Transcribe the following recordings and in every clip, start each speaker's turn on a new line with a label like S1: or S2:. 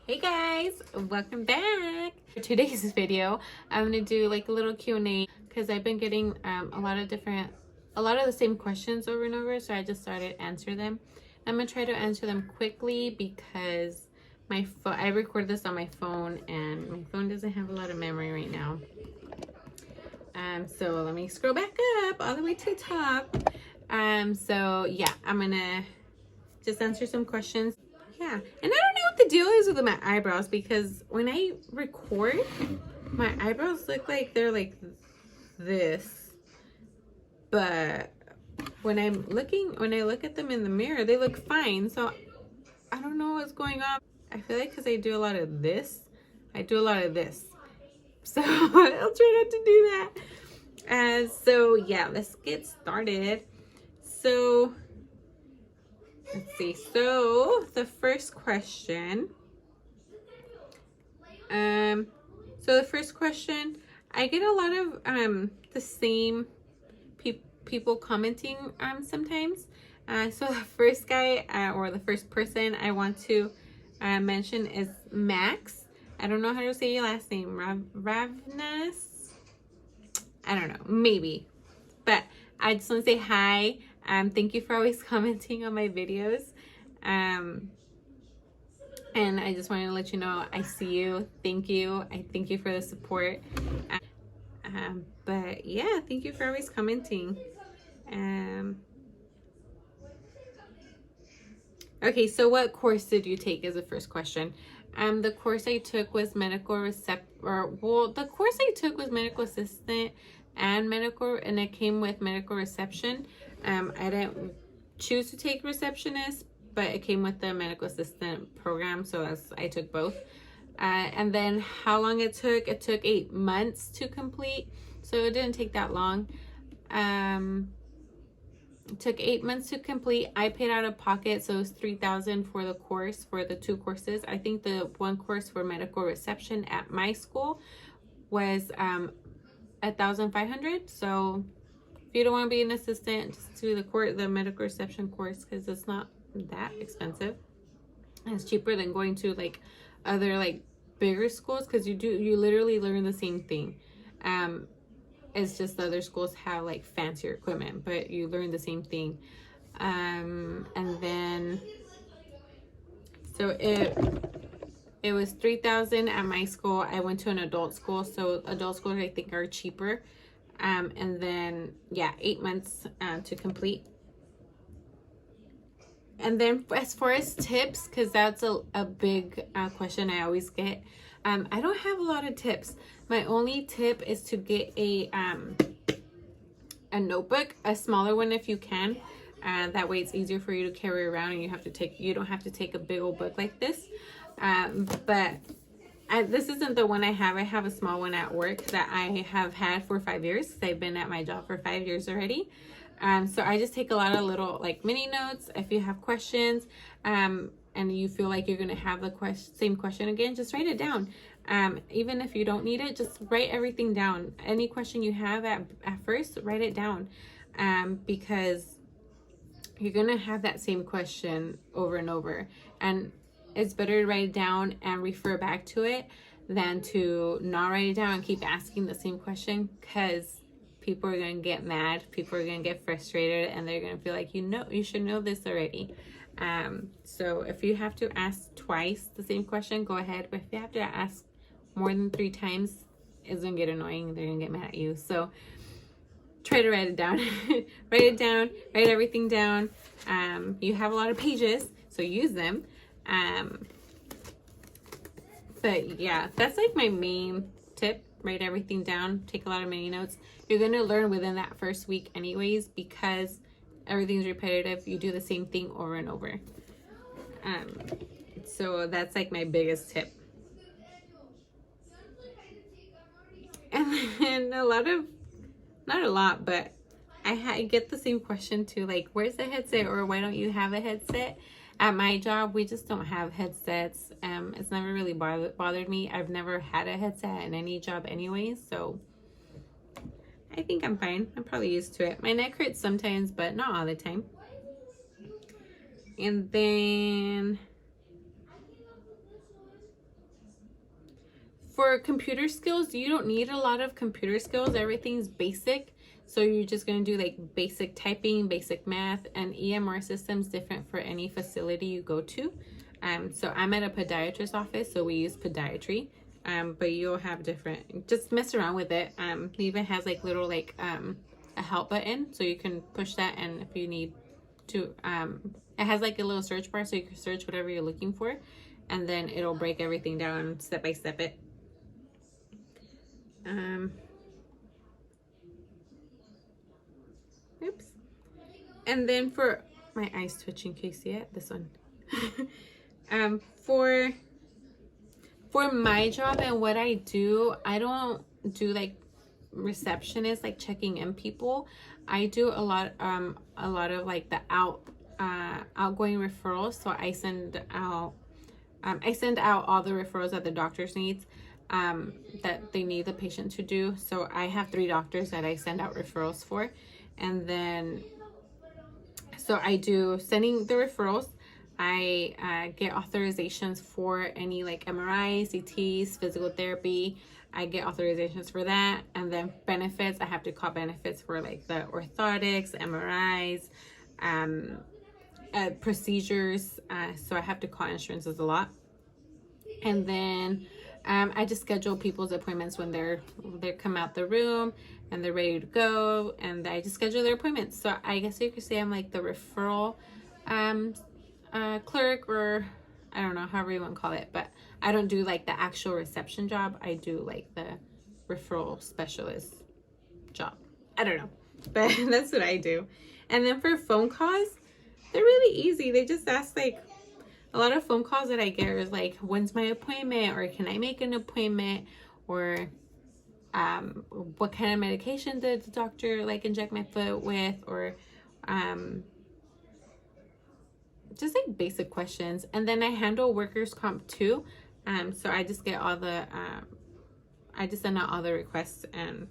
S1: Hey guys, welcome back. For today's video, I'm gonna do like a little Q&A because I've been getting a lot of the same questions over and over, so I just started answering them. I'm gonna try to answer them quickly because I record this on my phone and my phone doesn't have a lot of memory right now. So let me scroll back up all the way to the top. So yeah, I'm gonna just answer some questions. Yeah, and I don't know what the deal is with my eyebrows because when I record, my eyebrows look like they're like this, but when I look at them in the mirror, they look fine. So I don't know what's going on. I feel like because I do a lot of this, so I'll try not to do that. So yeah, let's get started. So let's see. So the first question. I get a lot of the same people commenting sometimes. So the first guy or the first person I want to mention is Max. I don't know how to say your last name. Ravnas? I don't know. Maybe. But I just want to say hi. Thank you for always commenting on my videos. And I just wanted to let you know I see you. Thank you. I thank you for the support. But yeah, thank you for always commenting. Okay, so what course did you take is the first question. The course I took was the course I took was medical assistant and it came with medical reception. I didn't choose to take receptionist, but it came with the medical assistant program, so I took both. And then how long it took 8 months to complete, so it didn't take that long. It took 8 months to complete. I paid out of pocket, so it was $3,000 for the course, for the 2 courses. I think the one course for medical reception at my school was $1,500. So if you don't want to be an assistant, just do the medical reception course because it's not that expensive. It's cheaper than going to like other like bigger schools because you literally learn the same thing. It's just the other schools have like fancier equipment, but you learn the same thing. And then so it was $3,000 at my school. I went to an adult school, so adult schools I think are cheaper. And then yeah, 8 months to complete. And then as far as tips, because that's a big question I always get, I don't have a lot of tips. My only tip is to get a notebook, a smaller one if you can. That way it's easier for you to carry around, and you don't have to take a big old book like this. But this isn't the one I have. I have a small one at work that I have had for 5 years. I've been at my job for 5 years already. So I just take a lot of little like mini notes. If you have questions, and you feel like you're gonna have the same question again, just write it down. Even if you don't need it, just write everything down. Any question you have at first, write it down, because you're gonna have that same question over and over, and it's better to write it down and refer back to it than to not write it down and keep asking the same question, because people are going to get mad, people are going to get frustrated, and they're going to feel like you should know this already. So if you have to ask twice the same question, go ahead. But if you have to ask more than 3 times, it's going to get annoying. They're going to get mad at you. So try to write it down. Write it down. Write everything down. You have a lot of pages, so use them. But yeah, that's like my main tip. Write everything down. Take a lot of mini notes. You're going to learn within that first week anyways, because everything's repetitive. You do the same thing over and over. So that's like my biggest tip. And then not a lot, but I get the same question too, like, where's the headset, or why don't you have a headset? At my job, we just don't have headsets. It's never really bothered me. I've never had a headset in any job anyways, so I think I'm fine. I'm probably used to it. My neck hurts sometimes, but not all the time. And then For computer skills, you don't need a lot of computer skills. Everything's basic. So you're just going to do like basic typing, basic math, and EMR systems different for any facility you go to. So I'm at a podiatrist office, so we use podiatry. But you'll have different, just mess around with it. It even has like little like a help button, so you can push that, and if you need to, it has like a little search bar, so you can search whatever you're looking for, and then it'll break everything down step by step it. Oops. And then for my eyes twitching, can you see it? This one. For my job and what I do, I don't do like receptionist, like checking in people. I do a lot of like the outgoing referrals. So I send out all the referrals that the doctors needs, that they need the patient to do. So I have 3 doctors that I send out referrals for, and then so I do sending the referrals. I get authorizations for any like MRIs, CTs, physical therapy. I get authorizations for that. And then benefits, I have to call benefits for like the orthotics, MRIs, procedures. So I have to call insurances a lot. And then I just schedule people's appointments when they come out the room and they're ready to go, and I just schedule their appointments. So I guess you could say I'm like the referral clerk, or I don't know, however you want to call it, but I don't do like the actual reception job. I do like the referral specialist job. I don't know, but that's what I do. And then for phone calls, they're really easy. They just ask like, a lot of phone calls that I get is like, when's my appointment, or can I make an appointment, or what kind of medication did the doctor like inject my foot with, or just like basic questions. And then I handle workers' comp too. So I just get all the I just send out all the requests, and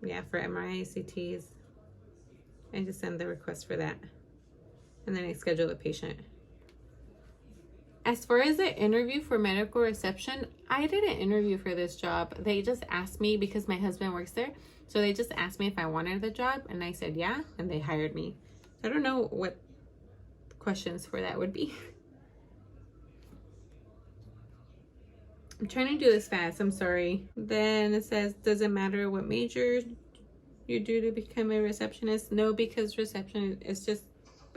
S1: yeah, for MRI, CTs, I just send the request for that, and then I schedule the patient. As far as the interview for medical reception, I didn't interview for this job. They just asked me because my husband works there. So they just asked me if I wanted the job, and I said yeah, and they hired me. I don't know what questions for that would be. I'm trying to do this fast, I'm sorry. Then it says, does it matter what major you do to become a receptionist? No, because reception is just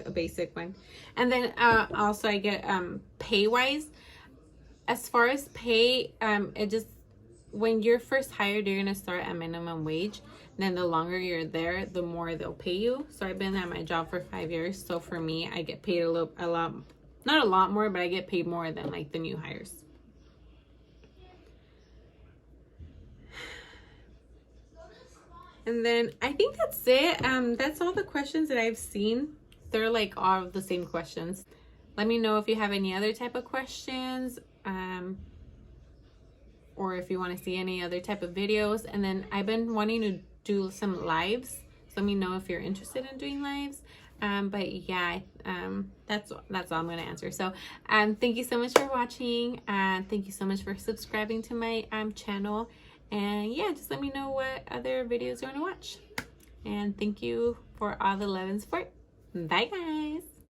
S1: a basic one. And then also I get pay wise, as far as pay, it just, when you're first hired, you're gonna start at minimum wage. And then the longer you're there, the more they'll pay you. So I've been at my job for 5 years, so for me, I get paid a lot, not a lot more, but I get paid more than like the new hires. And then I think that's it. That's all the questions that I've seen. They're like all the same questions. Let me know if you have any other type of questions, or if you want to see any other type of videos. And then I've been wanting to do some lives, so let me know if you're interested in doing lives. But yeah, that's all I'm going to answer. So thank you so much for watching, and thank you so much for subscribing to my channel. And yeah, just let me know what other videos you want to watch. And thank you for all the love and support. Bye guys.